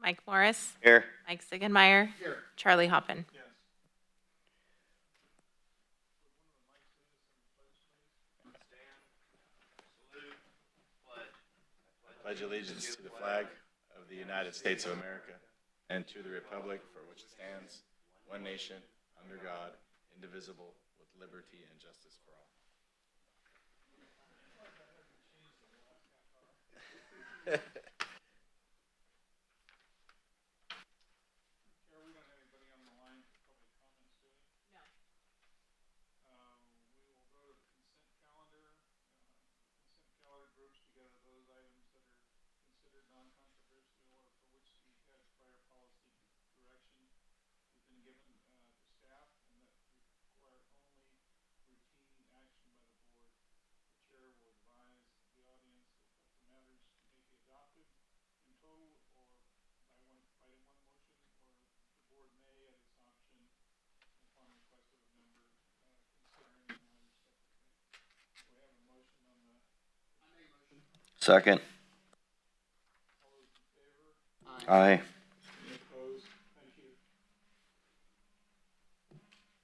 Mike Morris. Here. Mike Ziegenmeyer. Here. Charlie Hoppen. Yes. Pledge allegiance to the flag of the United States of America and to the republic for which it stands, one nation, under God, indivisible, with liberty and justice for all. We don't have anybody on the line for public comments, do we? No. We will go to the consent calendar. Consent calendar groups together those items that are considered non-controversial or for which the prior policy direction has been given to staff and that require only routine action by the board. The chair will advise the audience if the matters may be adopted in total or by one motion, or the board may, at its option, upon request of a member, consider any matter separately. We have a motion on the. I make a motion. Second. All those in favor? Aye. Any opposed? Thank you.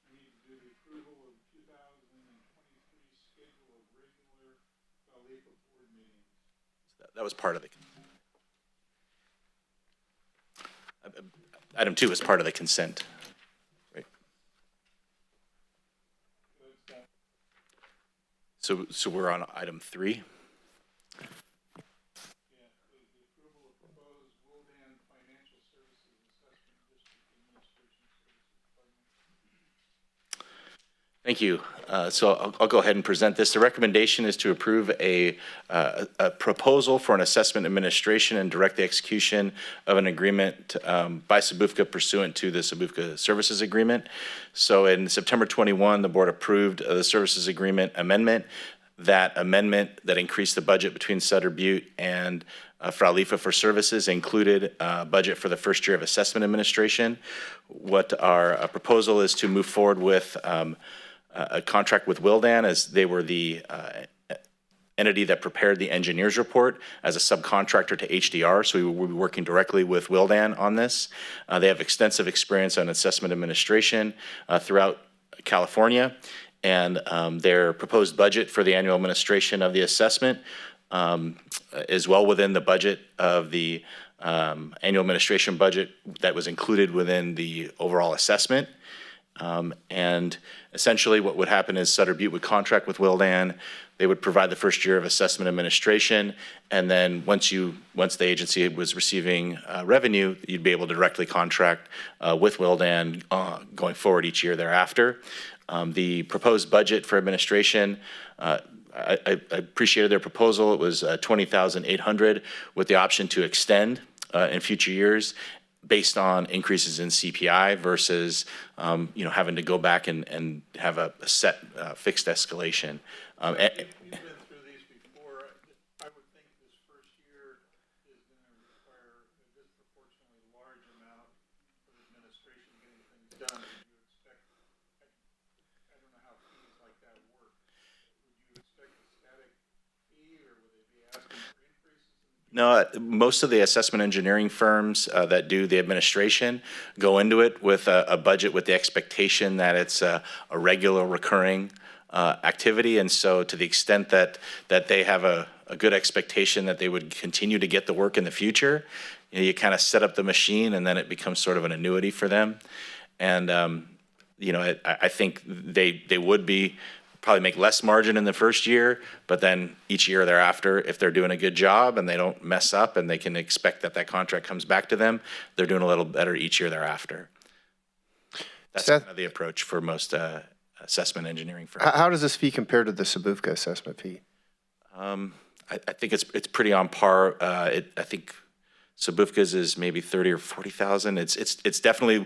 We need to do the approval of 2023 schedule of regular Frwlfa board meetings. That was part of the. Item 2 is part of the consent. Right. So we're on item 3. Yeah, the approval of proposed Wildan Financial Services Assessment District Administration Services Department. Thank you. So I'll go ahead and present this. The recommendation is to approve a proposal for an assessment administration and direct the execution of an agreement by Frwlfa pursuant to the Frwlfa Services Agreement. So in September 21, the board approved the Services Agreement amendment. That amendment that increased the budget between Sutter Butte and Frwlfa for services included budget for the first year of assessment administration. What our proposal is to move forward with a contract with Wildan, as they were the entity that prepared the engineer's report as a subcontractor to HDR. So we will be working directly with Wildan on this. They have extensive experience on assessment administration throughout California, and their proposed budget for the annual administration of the assessment is well within the budget of the annual administration budget that was included within the overall assessment. And essentially what would happen is Sutter Butte would contract with Wildan. They would provide the first year of assessment administration. And then once the agency was receiving revenue, you'd be able to directly contract with Wildan going forward each year thereafter. The proposed budget for administration, I appreciated their proposal. It was $20,800 with the option to extend in future years, based on increases in CPI versus, having to go back and have a set fixed escalation. We've been through these before. I would think this first year is going to require a disproportionately large amount for the administration getting things done. Would you expect, I don't know how fees like that work. Would you expect a static fee, or would they be asking for increases? No, most of the assessment engineering firms that do the administration go into it with a budget with the expectation that it's a regular recurring activity. And so to the extent that they have a good expectation that they would continue to get the work in the future, you kind of set up the machine and then it becomes sort of an annuity for them. And, I think they would probably make less margin in the first year, but then each year thereafter, if they're doing a good job and they don't mess up and they can expect that contract comes back to them, they're doing a little better each year thereafter. That's Seth, kind of the approach for most assessment engineering firms. how does this fee compare to the Frwlfa assessment fee? I think it's pretty on par. I think Frwlfa's is maybe 30 or 40,000. It's definitely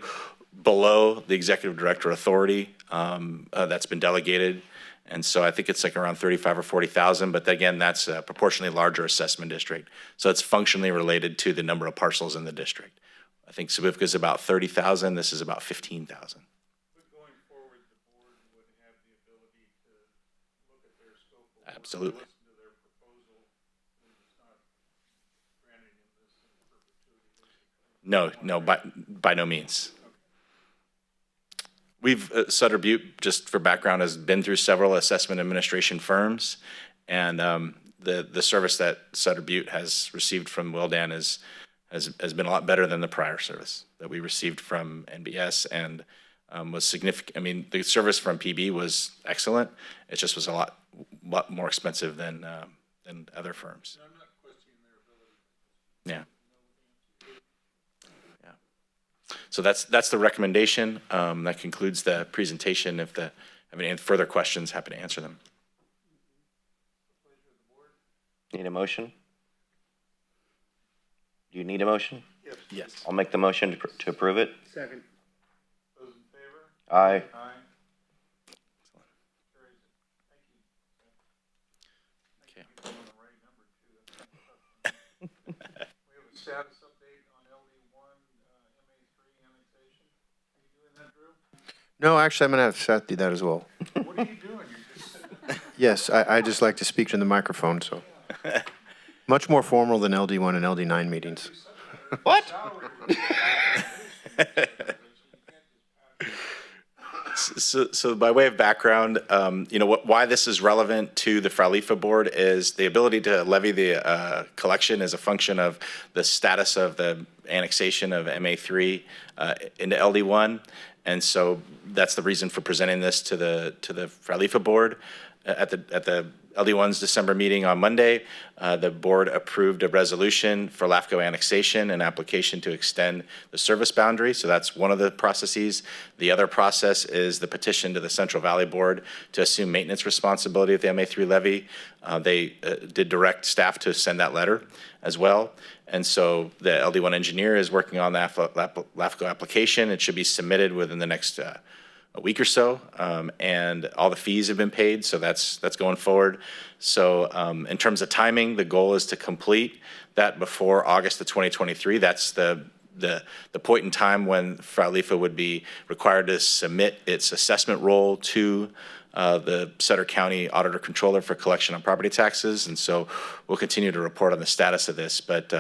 below the executive director authority that's been delegated. And so I think it's like around 35 or 40,000, but again, that's a proportionally larger assessment district. So it's functionally related to the number of parcels in the district. I think Frwlfa is about 30,000. This is about 15,000. But going forward, the board would have the ability to look at their scope of work, Absolutely. listen to their proposal, and it's not granting them this in perpetuity. No, by no means. We've, Sutter Butte, just for background, has been through several assessment administration firms, and the service that Sutter Butte has received from Willdan has been a lot better than the prior service that we received from NBS, and was significant. I mean, the service from PB was excellent. It just was a lot more expensive than other firms. I'm not questioning their ability. Yeah. So that's the recommendation. That concludes the presentation. If have any further questions, happy to answer them. Need a motion? Do you need a motion? Yes. I'll make the motion to approve it. Second. Those in favor? Aye. Aye. Carries it. Thank you. Okay. You're on the right number, too. We have a status update on LD1, MA3 annexation. Are you doing that, Drew? No, actually, I'm going to have Seth do that as well. What are you doing? You're just sitting there. Yes, I just like to speak to the microphone, so. Much more formal than LD1 and LD9 meetings. What? So by way of background, why this is relevant to the Frwlfa board is the ability to levy the collection is a function of the status of the annexation of MA3 into LD1. And so that's the reason for presenting this to the Frwlfa board. At the LD1's December meeting on Monday, the board approved a resolution for LAFCO annexation and application to extend the service boundary. So that's one of the processes. The other process is the petition to the Central Valley Board to assume maintenance responsibility of the MA3 levy. They did direct staff to send that letter as well. And so the LD1 engineer is working on the LAFCO application. It should be submitted within the next a week or so, and all the fees have been paid, so that's going forward. So in terms of timing, the goal is to complete that before August of 2023. That's the point in time when Frwlfa would be required to submit its assessment roll to the Sutter County Auditor Controller for collection on property taxes, and so we'll continue to report on the status of this, but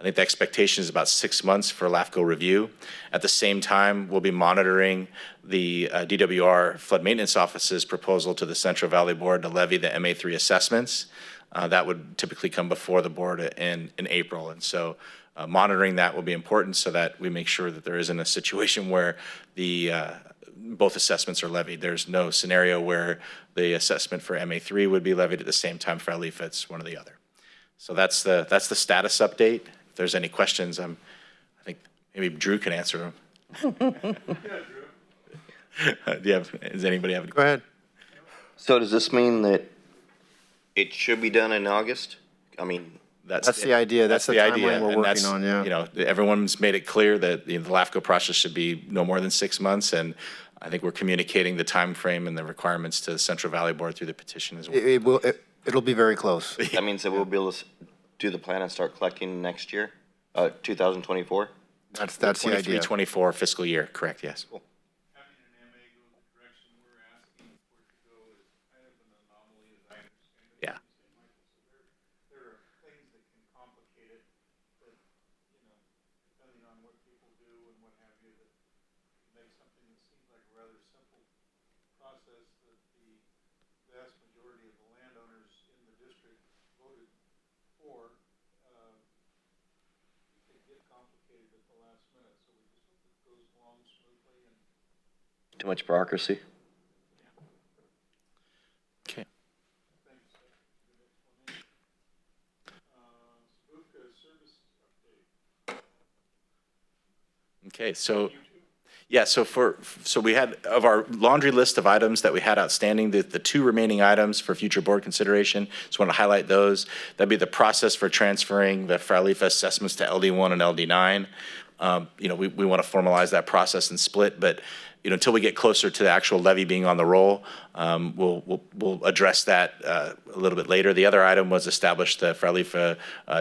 I think the expectation is about 6 months for LAFCO review. At the same time, we'll be monitoring the DWR Flood Maintenance Office's proposal to the Central Valley Board to levy the MA3 assessments. That would typically come before the board in April. And so monitoring that will be important so that we make sure that there isn't a situation where both assessments are levied. There's no scenario where the assessment for MA3 would be levied at the same time for LEFA. It's one or the other. So that's the status update. If there's any questions, I think maybe Drew can answer them. Does anybody have any? Go ahead. So does this mean that it should be done in August? I mean, That's the idea. That's the timeline we're working on, yeah. Everyone's made it clear that the LAFCO process should be no more than 6 months, and I think we're communicating the time frame and the requirements to the Central Valley Board through the petition as well. It'll be very close. that means that we'll be able to do the plan and start collecting next year, 2024? That's the idea. 23-24 fiscal year, correct, yes. Having an MA go the direction we're asking for it to go is kind of an anomaly, as I understand it. Yeah. There are things that can complicate it that, depending on what people do and what have you, that make something that seems like a rather simple process that the vast majority of the landowners in the district voted for, it get complicated at the last minute. So we just hope it goes along smoothly and Too much bureaucracy? Okay. thanks for the explanation. Frwlfa service update. Okay, so, yeah, so we had, of our laundry list of items that we had outstanding, the two remaining items for future board consideration, just want to highlight those. That'd be the process for transferring the Frwlfa assessments to LD1 and LD9. We want to formalize that process and split, but until we get closer to the actual levy being on the roll, we'll address that a little bit later. The other item was establish the Frwlfa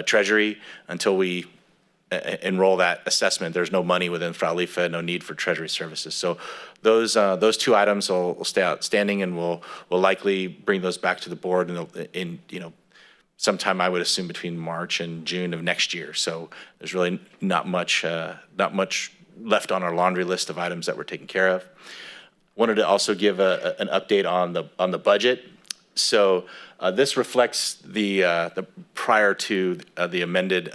treasury. Until we enroll that assessment, there's no money within Frwlfa, no need for treasury services. So those two items will stay outstanding, and we'll likely bring those back to the board in sometime, I would assume, between March and June of next year. So there's really not much left on our laundry list of items that we're taking care of. Wanted to also give an update on the budget. So this reflects the prior to the amended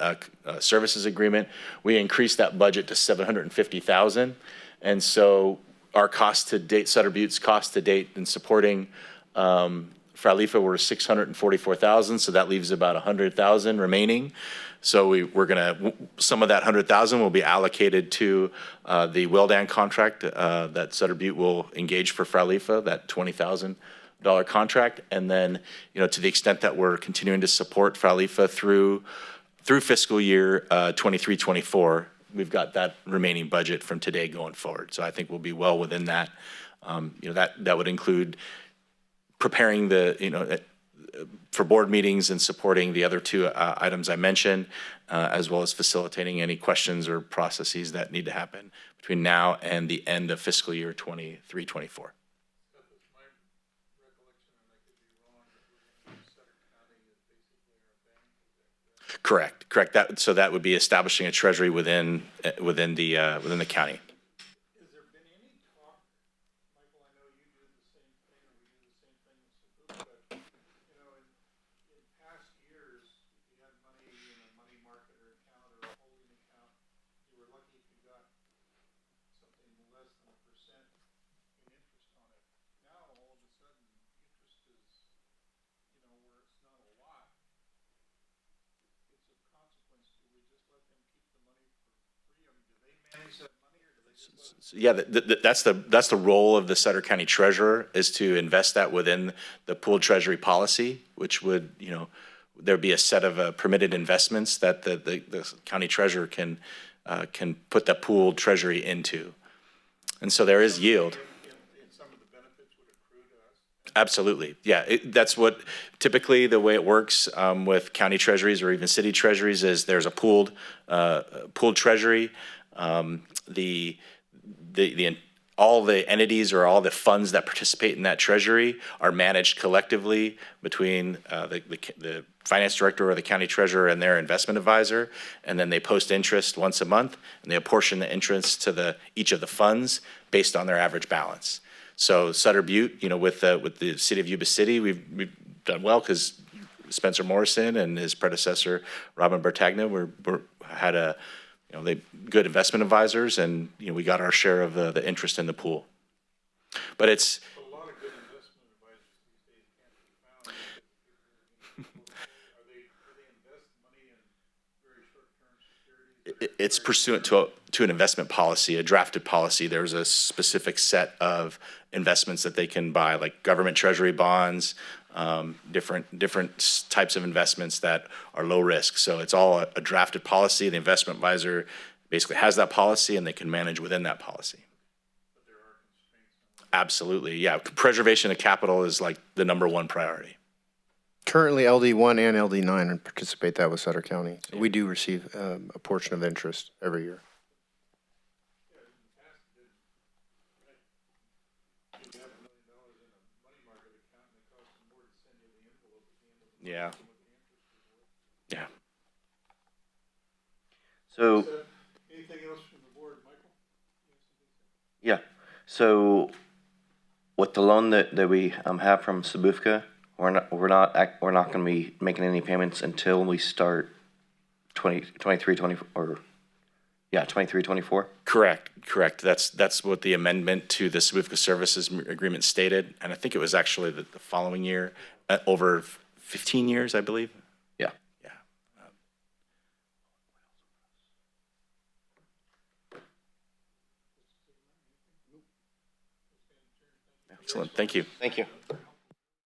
services agreement. We increased that budget to $750,000, and so our cost to date, Sutter Butte's cost to date in supporting Frwlfa were $644,000. So that leaves about $100,000 remaining. So we're gonna, some of that $100,000 will be allocated to the Wildan contract that Sutter Butte will engage for Frwlfa, that $20,000 contract. And then, to the extent that we're continuing to support Frwlfa through fiscal year 23-24, we've got that remaining budget from today going forward. So I think we'll be well within that. That would include preparing for board meetings and supporting the other two items I mentioned, as well as facilitating any questions or processes that need to happen between now and the end of fiscal year 23-24. That was my recollection, and I could be wrong, that we're going to use Sutter County as basically our bank. Is that correct? Correct. So that would be establishing a treasury within the county. Has there been any talk, Michael, I know you do the same thing, or we do the same thing with Sabuka, but, in past years, if you had money in a money market or account or a holding account, you were lucky if you got something less than 1% in interest on it. Now, all of a sudden, interest is, where it's not a lot, it's of consequence. Do we just let them keep the money for free? I mean, do they manage that money, or do they just let it? Yeah, that's the role of the Sutter County Treasurer, is to invest that within the pooled treasury policy, which would, there'd be a set of permitted investments that the county treasurer can put that pooled treasury into. And so there is yield. And some of the benefits would accrue to us? Absolutely. Yeah, that's what typically the way it works with county treasuries or even city treasuries is there's a pooled treasury. All the entities or all the funds that participate in that treasury are managed collectively between the finance director or the county treasurer and their investment advisor, and then they post interest once a month, and they apportion the interest to each of the funds based on their average balance. So Sutter Butte, with the city of Yuba City, we've done well because Spencer Morrison and his predecessor Robin Bertagna had they good investment advisors, and we got our share of the interest in the pool. But it's A lot of good investment advisors these days can't be found. Do they invest money in very short-term securities? it's pursuant to an investment policy, a drafted policy. There's a specific set of investments that they can buy, like government treasury bonds, different types of investments that are low risk. So it's all a drafted policy. The investment advisor basically has that policy, and they can manage within that policy. But there are constraints on Absolutely, yeah. Preservation of capital is like the #1 priority. Currently, LD1 and LD9 participate that with Sutter County. So we do receive a portion of interest every year. Yeah, in the past, you have $1 million in a money market account, and it costs them more to send you the envelope at the end of the month Yeah. than what the interest is worth. Yeah. So, Anything else from the board, Michael? yeah, so with the loan that we have from Sabufka, we're not going to be making any payments until we start 23, 24. Correct. That's what the amendment to the Swifka Services Agreement stated, and I think it was actually the following year, over 15 years, I believe. Yeah. Yeah. Excellent. Thank you. Thank you.